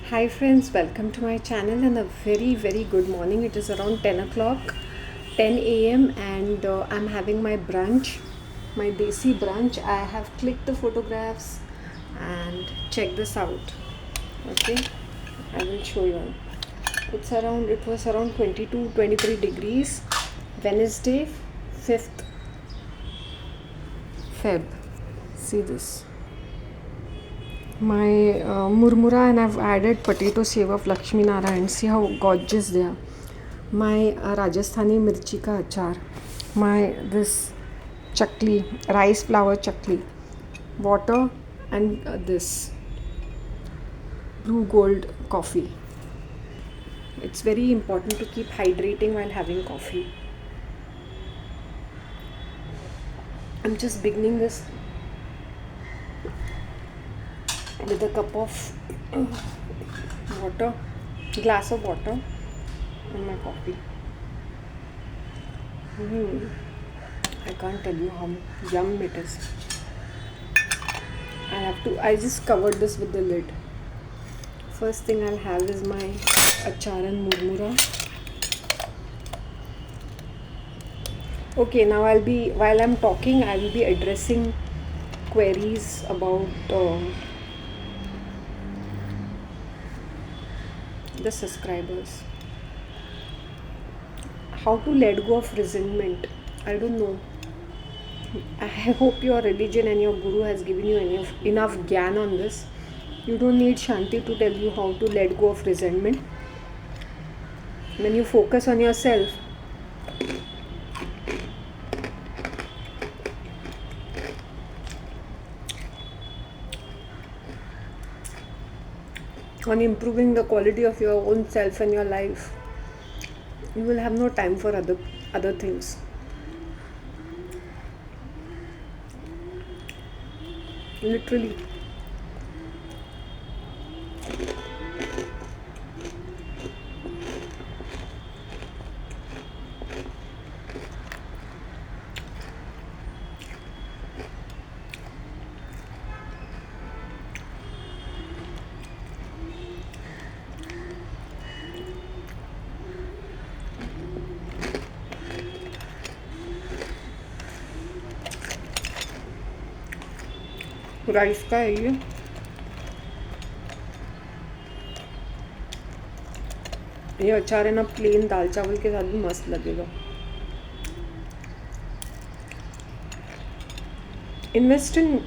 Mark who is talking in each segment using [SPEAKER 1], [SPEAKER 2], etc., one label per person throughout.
[SPEAKER 1] Hi friends, welcome to my channel and a very good morning. It is around 10 o'clock, 10 a.m. and I'm having my brunch, my desi brunch. I have clicked the photographs and check this out. Okay, I will show you all. It was around 22-23 degrees, Wednesday, 5th Feb. See this. My murmura, and I've added potato save of Lakshmi Narayan. See how gorgeous they are. My Rajasthani mirchi ka achar. My this chakli, rice flour chakli. Water and this blue gold coffee. It's very important to keep hydrating while having coffee. I'm just beginning this with a cup of water, glass of water, and my coffee. I can't tell you how yum it is. I just covered this with the lid. First thing I'll have is my achar and murmura. Okay, now while I'm talking, I will be addressing queries about the subscribers. How to let go of resentment? I don't know. I hope your religion and your guru has given you enough gyan on this. You don't need Shanti to tell you how to let go of resentment. When you focus on yourself, on improving the quality of your own self and your life, you will have no time for other things. Literally. Rice का है ये अचार है ना, plane दाल चावल के साथ भी मस्त लगेगा. Invest in,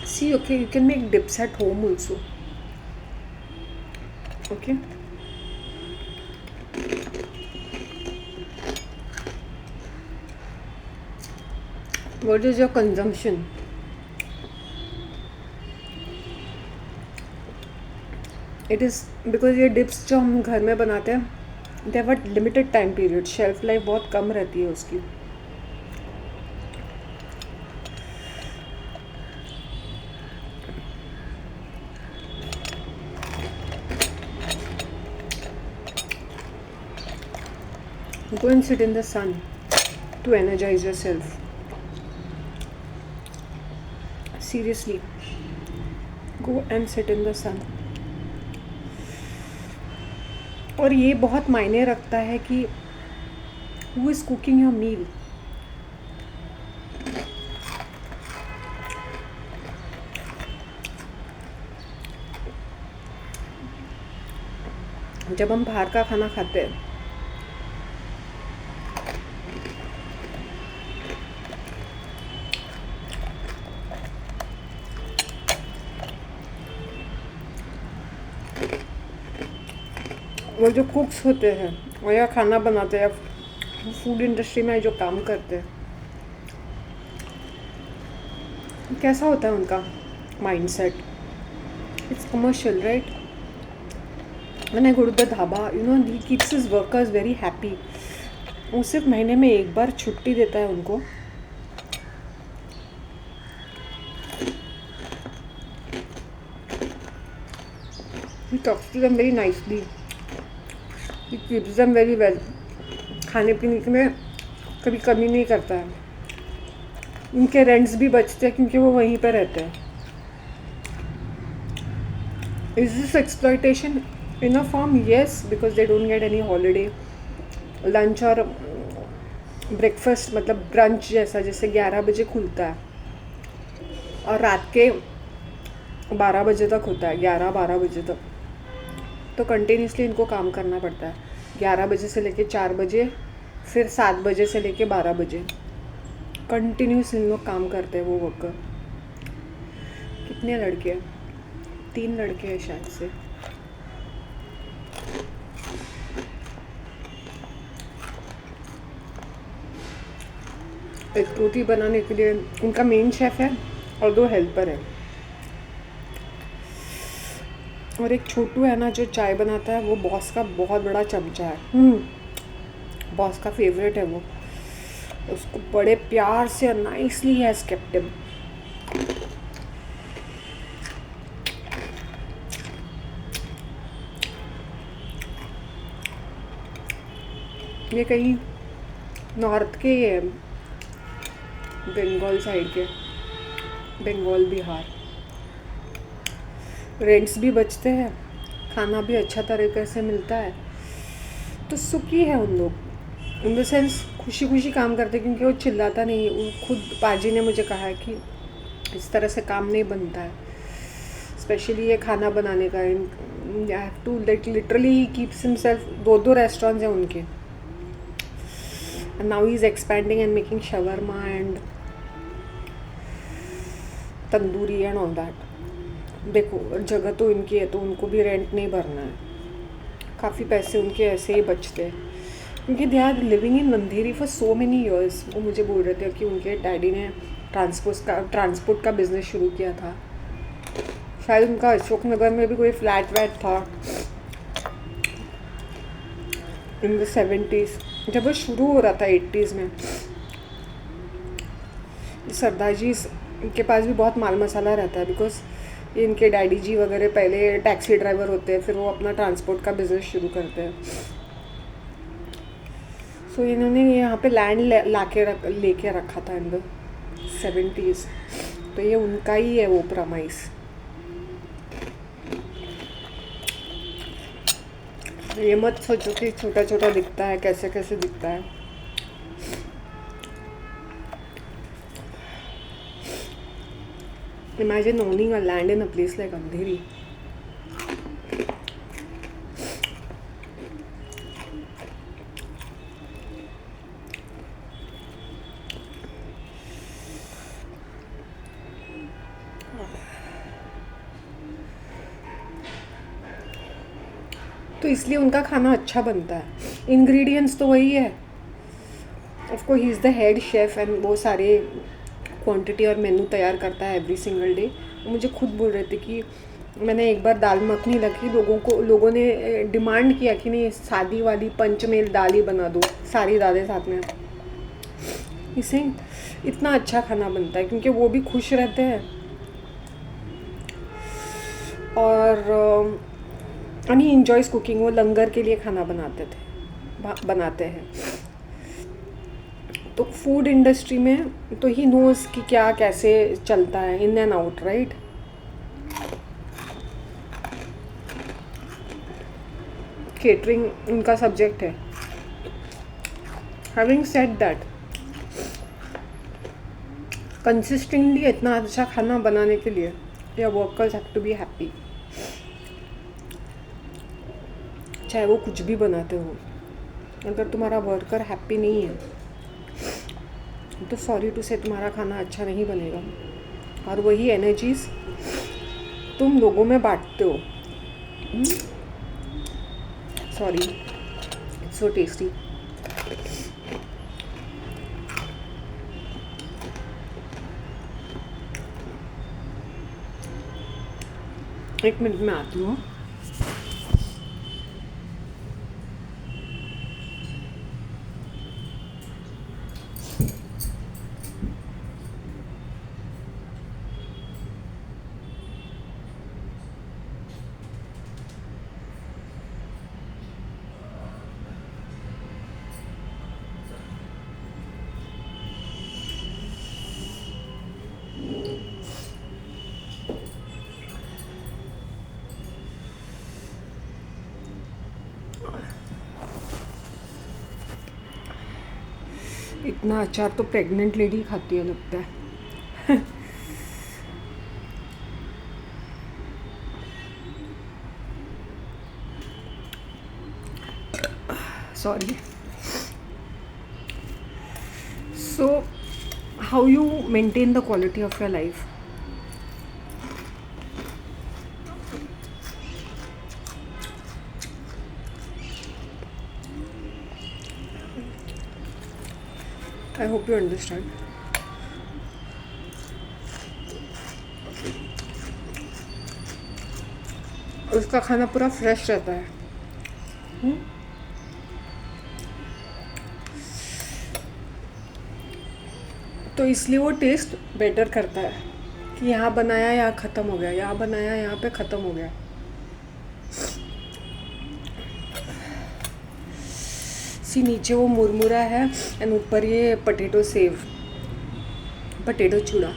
[SPEAKER 1] see, okay, you can make dips at home also. Okay. What is your consumption? It is because ये dips जो हम घर में बनाते हैं, they have a limited time period. Shelf life बहुत कम रहती है उसकी. Go and sit in the sun to energize yourself. Seriously, go and sit in the sun. और ये बहुत मायने रखता है कि who is cooking your meal. जब हम बाहर का खाना खाते हैं, वो जो कुक्स होते हैं और या खाना बनाते हैं, फूड इंडस्ट्री में जो काम करते हैं, कैसा होता है उनका mindset? It's commercial, right? When I go to the dhaba, he keeps his workers very happy. वो सिर्फ महीने में एक बार छुट्टी देता है उनको. He talks to them very nicely. He keeps them very well. खाने पीने में कभी कमी नहीं करता है. उनके रेंट्स भी बचते हैं क्योंकि वो वहीं पर रहते हैं. Is this exploitation in a form? Yes, because they don't get any holiday. Lunch और ब्रेकफास्ट मतलब ब्रंच जैसा, जैसे 11 बजे खुलता है और रात के 12 बजे तक होता है, 11-12 बजे तक, तो कंटिन्यूसली इनको काम करना पड़ता है 11 बजे से लेके 4 बजे, फिर 7 बजे से लेके 12 बजे, कंटिन्यूस इन लोग काम करते हैं वो वर्कर। कितने लड़के हैं? 3 लड़के हैं शायद से। एक रोटी बनाने के लिए उनका मेन शेफ़ है और 2 हेल्पर है, और एक छोटू है ना जो चाय बनाता है, वो बॉस का बहुत बड़ा चमचा है। बॉस का फेवरेट है वो, उसको बड़े प्यार से नाइसली हैज़ केप्ट हिम। ये कहीं नॉर्थ के ही है, बंगाल साइड के, बंगाल बिहार। रेंट्स भी बचते हैं, खाना भी अच्छा तरीके से मिलता है, तो सुखी है उन लोग। इन द सेंस खुशी खुशी काम करते, क्योंकि वो चिल्लाता नहीं। वो खुद पाजी ने मुझे कहा है कि इस तरह से काम नहीं बनता है, स्पेशली ये खाना बनाने का। I have to like literally he keeps himself, 2 restaurants हैं उनके, and now he is expanding and making shawarma and tandoori and all that. देखो जगह तो इनकी है, तो उनको भी रेंट नहीं भरना है, काफ़ी पैसे उनके ऐसे ही बचते हैं, क्योंकि they are living in Andheri for so many years. वो मुझे बोल रहे थे कि उनके डैडी ने ट्रांसपोर्ट का बिज़नेस शुरू किया था, शायद उनका अशोक नगर में भी कोई फ्लैट वैट था इन द 70s, जब वो शुरू हो रहा था 80s में। सरदार जी के पास भी बहुत माल मसाला रहता है, बिकॉज इनके डैडी जी वगैरह पहले टैक्सी ड्राइवर होते हैं, फिर वो अपना ट्रांसपोर्ट का बिज़नेस शुरू करते हैं। सो इन्होंने यहाँ पे लैंड लेके रखा था इन द 70s, तो ये उनका ही है वो प्रमाइस। ये मत सोचो कि छोटा छोटा दिखता है, कैसे कैसे दिखता है। Imagine owning a land in a place like Andheri. तो इसलिए उनका खाना अच्छा बनता है, इंग्रेडिएंट्स तो वही है। Of course he is the head chef and वो सारे क्वांटिटी और मेनू तैयार करता है एवरी सिंगल डे। मुझे खुद बोल रहे थे कि मैंने एक बार दाल मखनी रखी, लोगों ने डिमांड किया कि नहीं सादी वाली पंचमेल दाल ही बना दो, सारी दालें साथ में। इसे इतना अच्छा खाना बनता है क्योंकि वो भी खुश रहते हैं, और ही इंजॉयज कुकिंग। वो लंगर के लिए खाना बनाते हैं। तो फूड इंडस्ट्री में तो ही नोज़ कि क्या कैसे चलता है, in and out, right. Catering उनका सब्जेक्ट है। हैविंग सेड दैट, कंसिस्टेंटली इतना अच्छा खाना बनाने के लिए your workers have to be happy, चाहे वो कुछ भी बनाते हो। अगर तुम्हारा वर्कर हैप्पी नहीं है तो सॉरी टू से तुम्हारा खाना अच्छा नहीं बनेगा, और वही एनर्जीज तुम लोगों में बांटते हो। Sorry, it's so tasty. एक मिनट में आती हूँ। इतना अचार तो प्रेग्नेंट लेडी खाती है लगता है। Sorry. So, how you maintain the quality of your life? I hope you understand. उसका खाना पूरा फ्रेश रहता है। तो इसलिए वो टेस्ट बेटर करता है कि यहाँ बनाया यहाँ ख़त्म हो गया, यहाँ बनाया यहाँ पे ख़त्म हो गया। सी नीचे वो मुरमुरा है एंड ऊपर ये पटेटो सेव, पटेटो चूड़ा।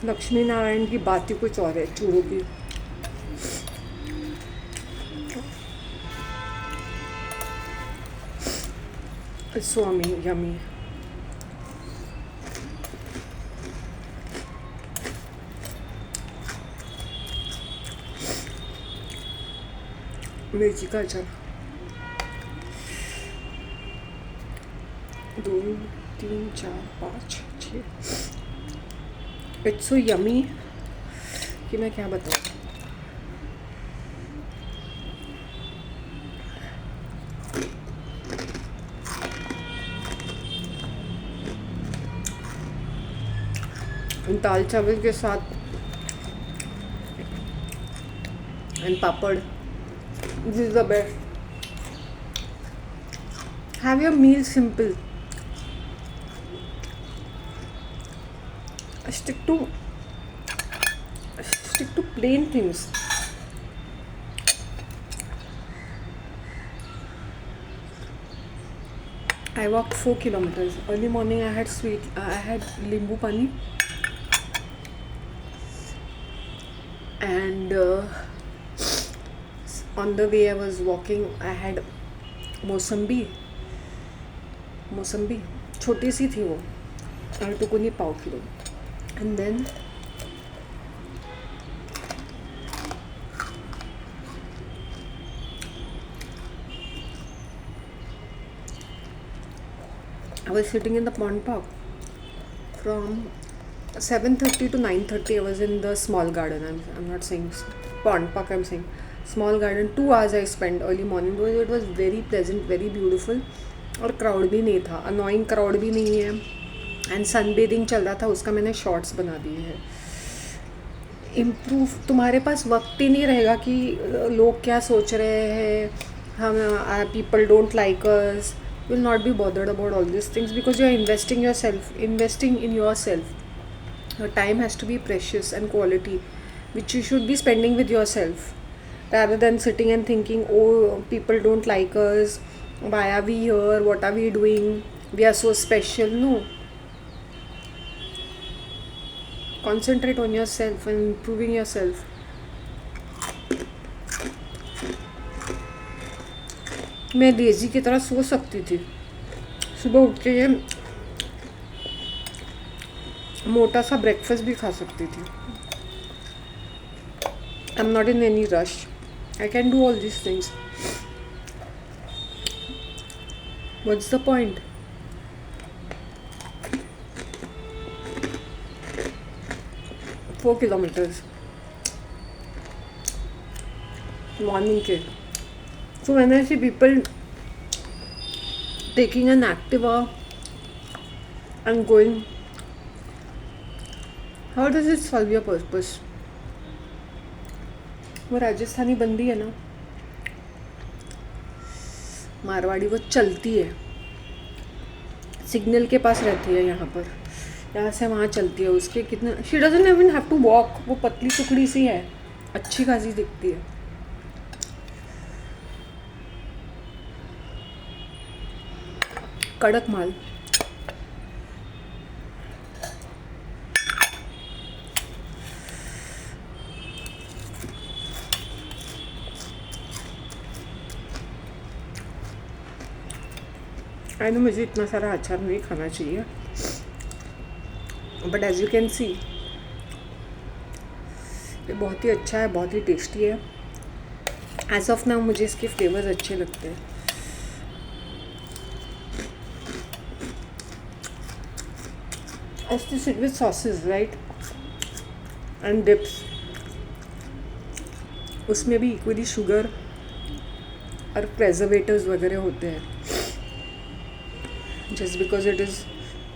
[SPEAKER 1] लक्ष्मी नारायण की बात ही कुछ और है चूड़ों की। It's so yummy. मिर्ची का अचार 2 3 4 5 6। इट्स सो यमी कि मैं क्या बताऊँ। दाल चावल के साथ एंड पापड़, this is the best. Have your meal simple, stick to plain things. I walked 4 kilometers early morning. I had limbu pani and on the way I was walking I had मौसम्बी छोटी सी थी वो, और टुकुनी पाव kilo. And then I was sitting in the pond park from 7:30 to 9:30. I was in the small garden. I'm not saying pond park, I'm saying small garden. 2 hours I spent early morning because it was very pleasant, very beautiful, और crowd भी नहीं था, annoying crowd भी नहीं है। And sun bathing चल रहा था, उसका मैंने शॉर्ट्स बना दिए हैं। इम्प्रूव, तुम्हारे पास वक्त ही नहीं रहेगा कि लोग क्या सोच रहे हैं, हम people don't like us, will not be bothered about all this things because you are investing in yourself. Your time has to be precious and quality which you should be spending with yourself rather than sitting and thinking, oh, people don't like us, why are we here, what are we doing, we are so special. No, concentrate on yourself and improving yourself. मैं lazy की तरह सो सकती थी, सुबह उठ के ये मोटा सा ब्रेकफास्ट भी खा सकती थी। I am not in any rush, I can do all this things. What's the point? Four kilometres morning के। So when I see people taking an Activa and going, how does it solve your purpose? वो राजस्थानी बंदी है ना, मारवाड़ी, वो चलती है, signal के पास रहती है, यहाँ पर, यहाँ से वहाँ चलती है। उसके कितना, she doesn't even have to walk, वो पतली टुकड़ी सी है, अच्छी खासी दिखती है। कड़क माल। आई नो मुझे इतना सारा अचार नहीं खाना चाहिए, but as you can see ये बहुत ही अच्छा है, बहुत ही टेस्टी है। एज ऑफ नाउ मुझे इसके फ्लेवर्स अच्छे लगते हैं। As to sit with sauces, right? And dips. उसमें भी इक्वली शुगर और प्रेजर्वेटिव्स वगैरह होते हैं। जस्ट बिकॉज इट इज़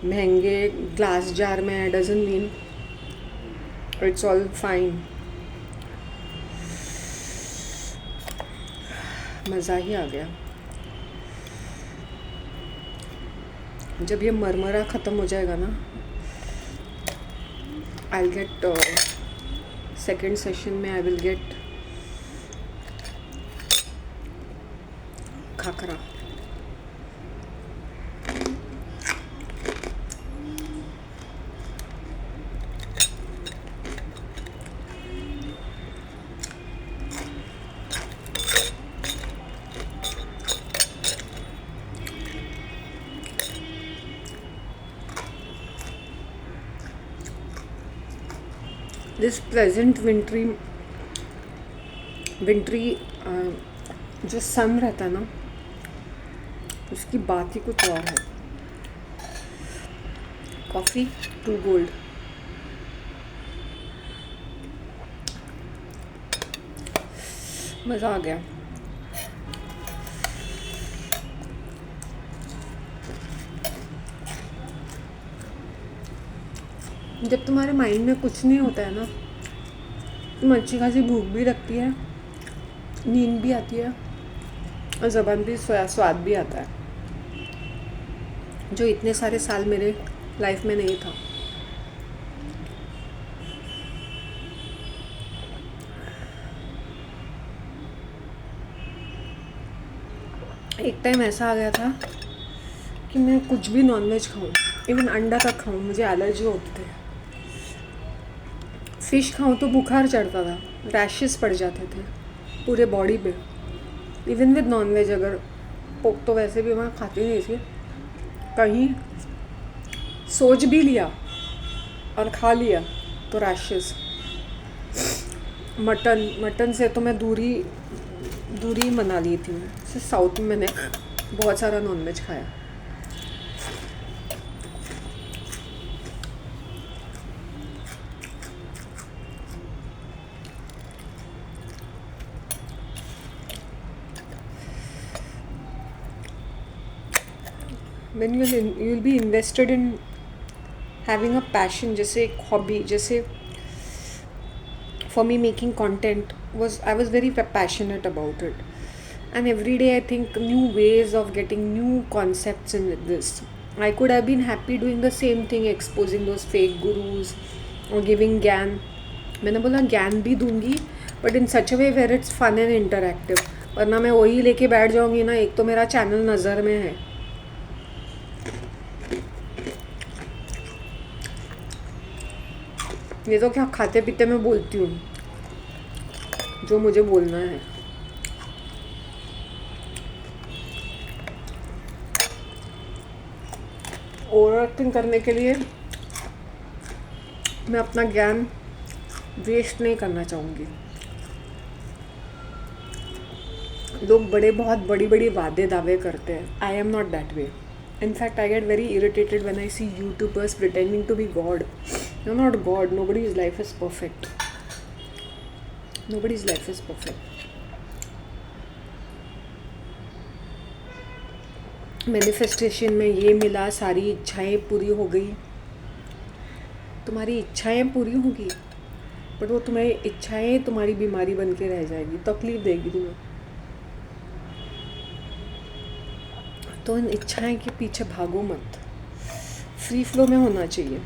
[SPEAKER 1] महंगे ग्लास जार में है doesn't mean it's all fine. मज़ा ही आ गया। जब ये मरमरा ख़त्म हो जाएगा ना, I'll get second session में I will get खाकरा। दिस प्लेजेंट विंटरी जो सन रहता है ना, उसकी बात ही कुछ और है। Coffee to gold. मज़ा आ गया। जब तुम्हारे माइंड में कुछ नहीं होता है ना, तुम अच्छी खासी भूख भी लगती है, नींद भी आती है और ज़बान भी स्वाद भी आता है, जो इतने सारे साल मेरे लाइफ में नहीं था। एक टाइम ऐसा आ गया था कि मैं कुछ भी नॉनवेज खाऊं, इवन अंडा तक खाऊं, मुझे एलर्जी होती थी। फ़िश खाऊं तो बुखार चढ़ता था, रैशेस पड़ जाते थे पूरे बॉडी पे। इवन विद नॉनवेज, अगर पोक तो वैसे भी मैं खाती नहीं थी, कहीं सोच भी लिया और खा लिया तो रैशेस। मटन से तो मैं दूरी मना ली थी। सिर्फ साउथ में मैंने बहुत सारा नॉनवेज खाया। when you'll be invested in having a passion, जैसे एक हॉबी, जैसे for me making content I was very passionate about it, and every day I think new ways of getting new concepts in this. I could have been happy doing the same thing, exposing those fake gurus or giving ज्ञान। मैंने बोला ज्ञान भी दूंगी, but in such a way where it's fun and interactive, वरना मैं वही लेके बैठ जाऊंगी ना। एक तो मेरा चैनल नज़र में है, ये तो क्या खाते पीते में बोलती हूँ जो मुझे बोलना है। ओवर एक्टिंग करने के लिए मैं अपना ज्ञान वेस्ट नहीं करना चाहूँगी। लोग बहुत बड़ी वादे दावे करते हैं। I am not that way. In fact, I get very irritated when I see YouTubers pretending to be God. You're not God. Nobody's life is perfect. Nobody's life is perfect. Manifestation में ये मिला, सारी इच्छाएं पूरी हो गई। तुम्हारी इच्छाएं पूरी होगी, बट वो तुम्हारी इच्छाएं तुम्हारी बीमारी बन के रह जाएगी, तकलीफ देगी तुम्हें। तो इन इच्छाएं के पीछे भागो मत, फ्री फ्लो में होना चाहिए।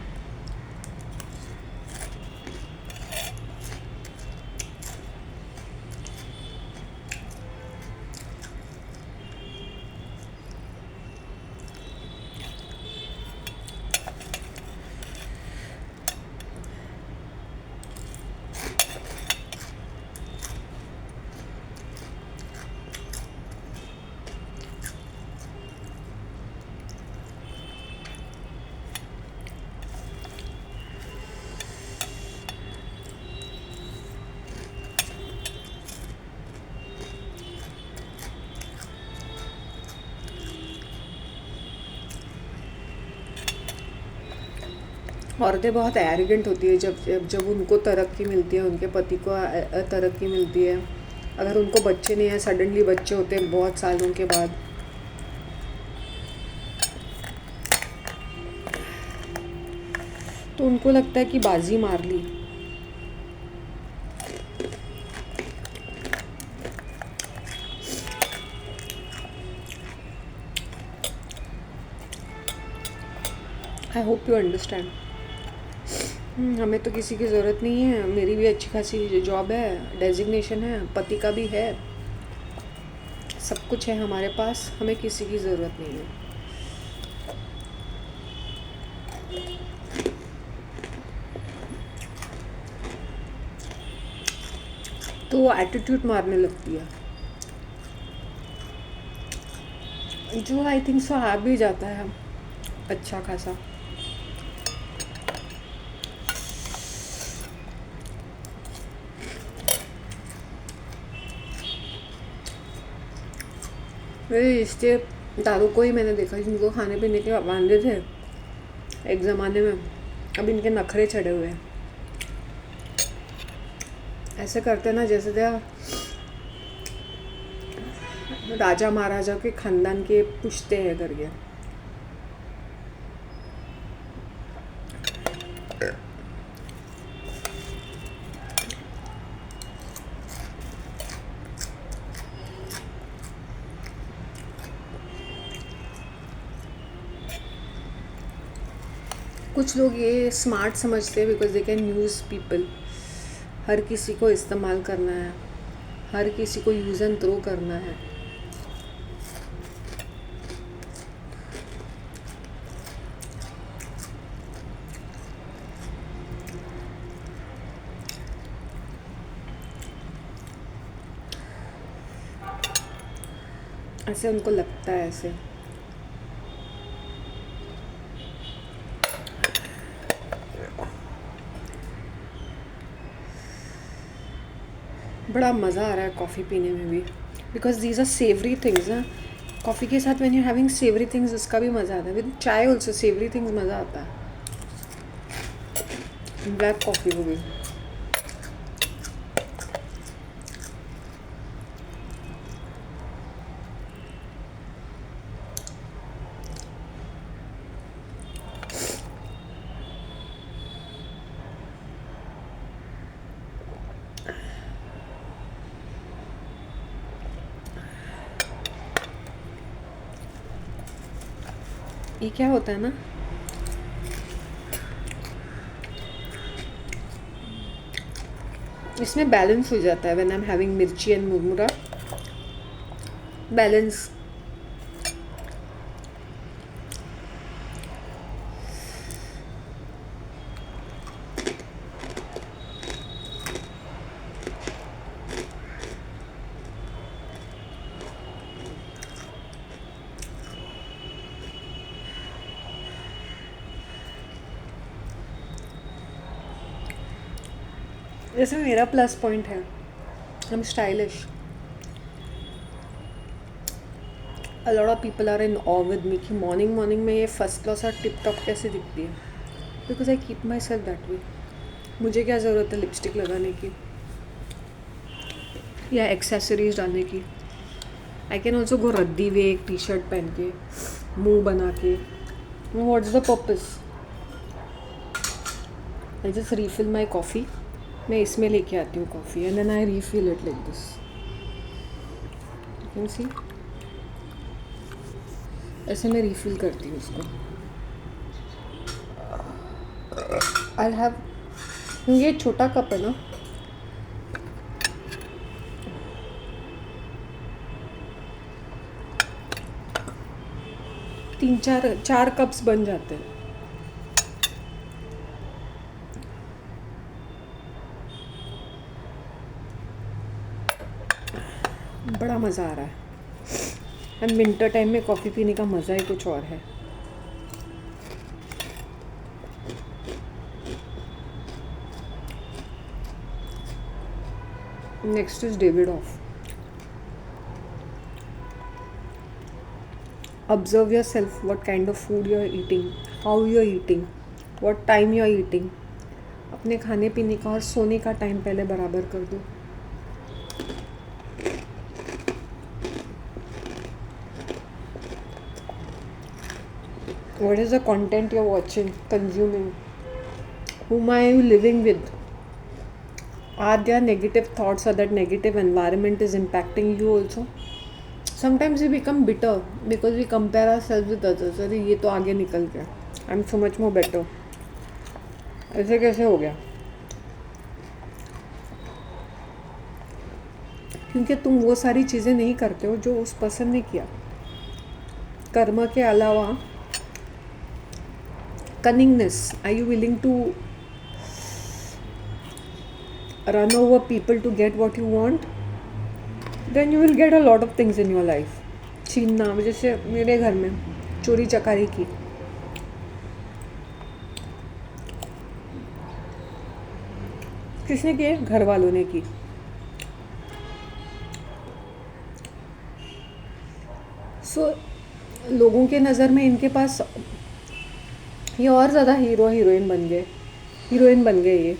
[SPEAKER 1] औरतें बहुत एरोगेंट होती है जब उनको तरक्की मिलती है, उनके पति को तरक्की मिलती है। अगर उनको बच्चे नहीं हैं, सडनली बच्चे होते हैं बहुत सालों के बाद, तो उनको लगता है कि बाजी मार ली। I hope you understand. हमें तो किसी की ज़रूरत नहीं है। मेरी भी अच्छी खासी जॉब है, डेजिग्नेशन है, पति का भी है, सब कुछ है हमारे पास, हमें किसी की ज़रूरत नहीं है। तो वो एटीट्यूड मारने लगती है, जो आई थिंक सो आ भी जाता है अच्छा खासा। मेरे रिश्तेदारों को ही मैंने देखा जिनको खाने पीने के वांदे थे एक ज़माने में, अब इनके नखरे चढ़े हुए हैं। ऐसे करते ना जैसे थे राजा महाराजा के खानदान के पुश्ते हैं करके। कुछ लोग ये स्मार्ट समझते हैं because they can use people. हर किसी को इस्तेमाल करना है, हर किसी को यूज़ एंड थ्रो करना है। ऐसे उनको लगता है ऐसे। बड़ा मज़ा आ रहा है कॉफ़ी पीने में भी, because these are savoury things ना। कॉफ़ी के साथ when you having savoury things उसका भी मज़ा आता है। विद चाय ऑल्सो सेवरी थिंग्स मज़ा आता है, ब्लैक कॉफ़ी को भी। ये क्या होता है ना, इसमें बैलेंस हो जाता है। व्हेन आई एम हैविंग मिर्ची एंड मुरमुरा, बैलेंस। जैसे मेरा प्लस पॉइंट है, I am stylish. A lot of people are in awe with me कि मॉर्निंग में ये फर्स्ट क्लास और टिप टॉप कैसे दिखती है, because I keep myself that way. मुझे क्या ज़रूरत है लिपस्टिक लगाने की या एक्सेसरीज डालने की। आई कैन ऑल्सो गो रद्दी वे, एक टी शर्ट पहन के, मुंह बना के। What's the purpose? I just refill my coffee. मैं इसमें लेके आती हूँ coffee and then I refill it like this. You can see, ऐसे मैं रीफिल करती हूँ इसको। आई हैव, ये छोटा कप है ना, चार कप्स बन जाते हैं। बड़ा मज़ा आ रहा है एंड विंटर टाइम में कॉफ़ी पीने का मज़ा ही कुछ और है। Next is Davidoff. Observe yourself, what kind of food you are eating, how you are eating, what time you are eating. अपने खाने पीने का और सोने का टाइम पहले बराबर कर दो। What is the content you are watching, consuming? whom are you living with? Are there negative thoughts or that negative environment is impacting you also? Sometimes we become bitter because we compare ourselves with others. अरे ये तो आगे निकल गया, I am so much more better. ऐसे कैसे हो गया? क्योंकि तुम वो सारी चीज़ें नहीं करते हो जो उस पर्सन ने किया। कर्म के अलावा cunningness, are you willing to run over people to get what you want? Then you will get a lot of things in your life. छीनना, जैसे मेरे घर में चोरी चकारी की, किसने की? घर वालों ने की। सो लोगों के नज़र में इनके पास ये और ज़्यादा हीरोइन बन गए ये।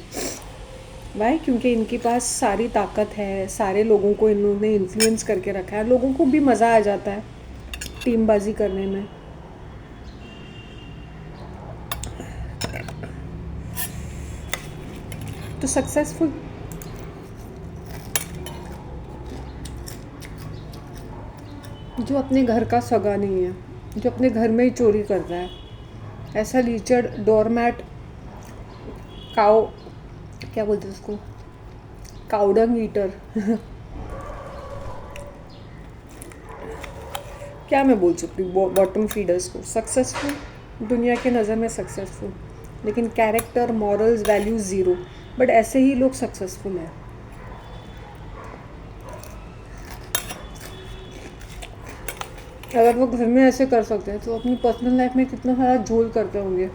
[SPEAKER 1] वाई? क्योंकि इनके पास सारी ताकत है, सारे लोगों को इन्होंने इन्फ्लुएंस करके रखा है। लोगों को भी मज़ा आ जाता है टीमबाजी करने में। तो सक्सेसफुल जो अपने घर का सगा नहीं है, जो अपने घर में ही चोरी कर रहा है, ऐसा लीचड़, डोरमैट, काउ, क्या बोलते हैं उसको, काउडंग ईटर क्या मैं बोल सकती हूँ बॉटम फीडर्स को। सक्सेसफुल दुनिया के नज़र में सक्सेसफुल, लेकिन character, morals, values zero. But ऐसे ही लोग सक्सेसफुल हैं। अगर वो घर में ऐसे कर सकते हैं तो अपनी पर्सनल लाइफ में कितना सारा झोल करते होंगे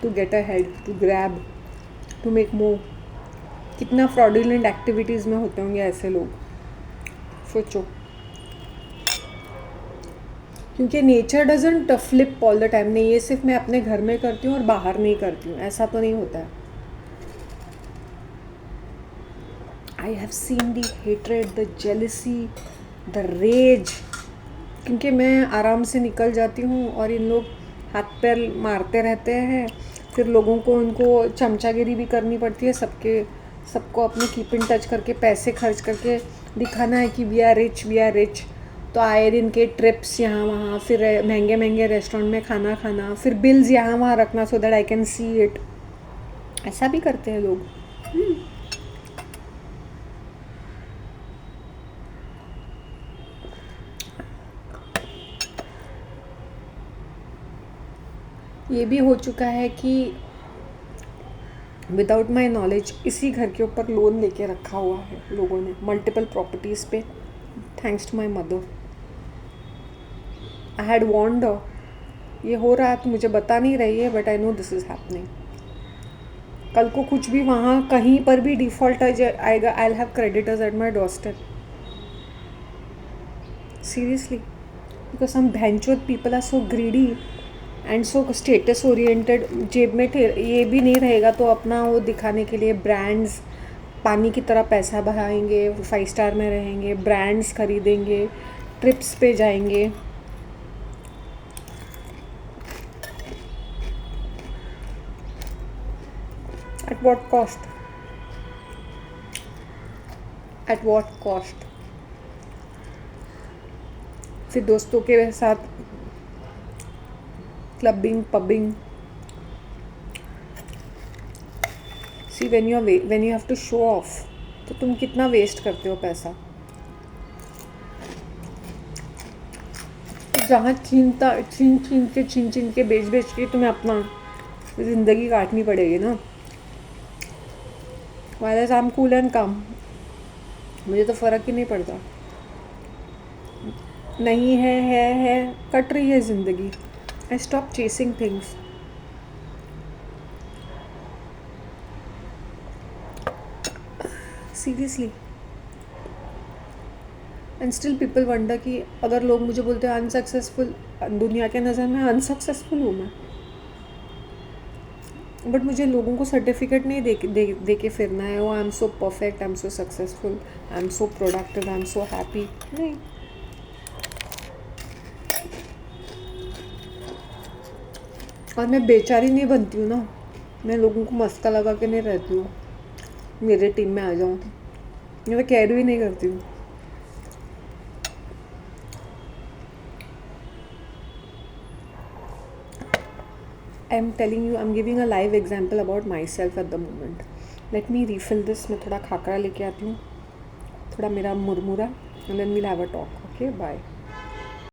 [SPEAKER 1] to get a head, to grab, to make more. कितना फ्रॉडुलेंट एक्टिविटीज़ में होते होंगे ऐसे लोग, सोचो। क्योंकि nature doesn't flip all the time. नहीं, ये सिर्फ मैं अपने घर में करती हूँ और बाहर नहीं करती हूँ, ऐसा तो नहीं होता है। I have seen the hatred, the jealousy, the rage. क्योंकि मैं आराम से निकल जाती हूँ और इन लोग हाथ पैर मारते रहते हैं, फिर लोगों को उनको चमचागिरी भी करनी पड़ती है। सबको अपने कीप इन टच करके, पैसे खर्च करके दिखाना है कि वी आर रिच। तो आए दिन के ट्रिप्स यहाँ वहाँ, फिर महंगे महंगे रेस्टोरेंट में खाना खाना, फिर बिल्स यहाँ वहाँ रखना so that I can see it. ऐसा भी करते हैं लोग। ये भी हो चुका है कि विदाउट माई नॉलेज इसी घर के ऊपर लोन लेके रखा हुआ है लोगों ने, मल्टीपल प्रॉपर्टीज़ पे, thanks to my mother. I had warned ये हो रहा है तो मुझे बता नहीं रही है, but I know this is happening. कल को कुछ भी वहाँ कहीं पर भी डिफ़ॉल्ट आएगा, I will have creditors at my doorstep, seriously. Because some भैंचोद people are so greedy and so status oriented. जेब में ये भी नहीं रहेगा तो अपना वो दिखाने के लिए ब्रांड्स, पानी की तरह पैसा बहाएंगे, 5 स्टार में रहेंगे, ब्रांड्स खरीदेंगे, ट्रिप्स पे जाएंगे। At what cost? At what cost? फिर दोस्तों के साथ clubbing, pubbing. See when you have to show off, तो तुम कितना वेस्ट करते हो पैसा। जहाँ छीन के बेच के तुम्हें अपना ज़िंदगी काटनी पड़ेगी ना। Virus I am cool and come, मुझे तो फ़र्क ही नहीं पड़ता। नहीं है कट रही है ज़िंदगी। I stop chasing things. Seriously. And still people wonder कि अगर लोग मुझे बोलते हैं अनसक्सेसफुल, दुनिया के नज़र में अनसक्सेसफुल हूँ मैं। बट मुझे लोगों को सर्टिफिकेट नहीं दे के फिरना है, वो I am so perfect, I am so successful, I am so productive, I am so happy, नहीं। और मैं बेचारी नहीं बनती हूँ ना, मैं लोगों को मस्का लगा के नहीं रहती हूँ मेरे टीम में आ जाऊँ, मैं तो केयर भी नहीं करती हूँ। I am telling you, I am giving a live example about myself at the moment. Let me refill this, मैं थोड़ा खाकरा लेके आती हूँ, थोड़ा मेरा मुरमुरा, and then we'll have a talk. Okay, bye.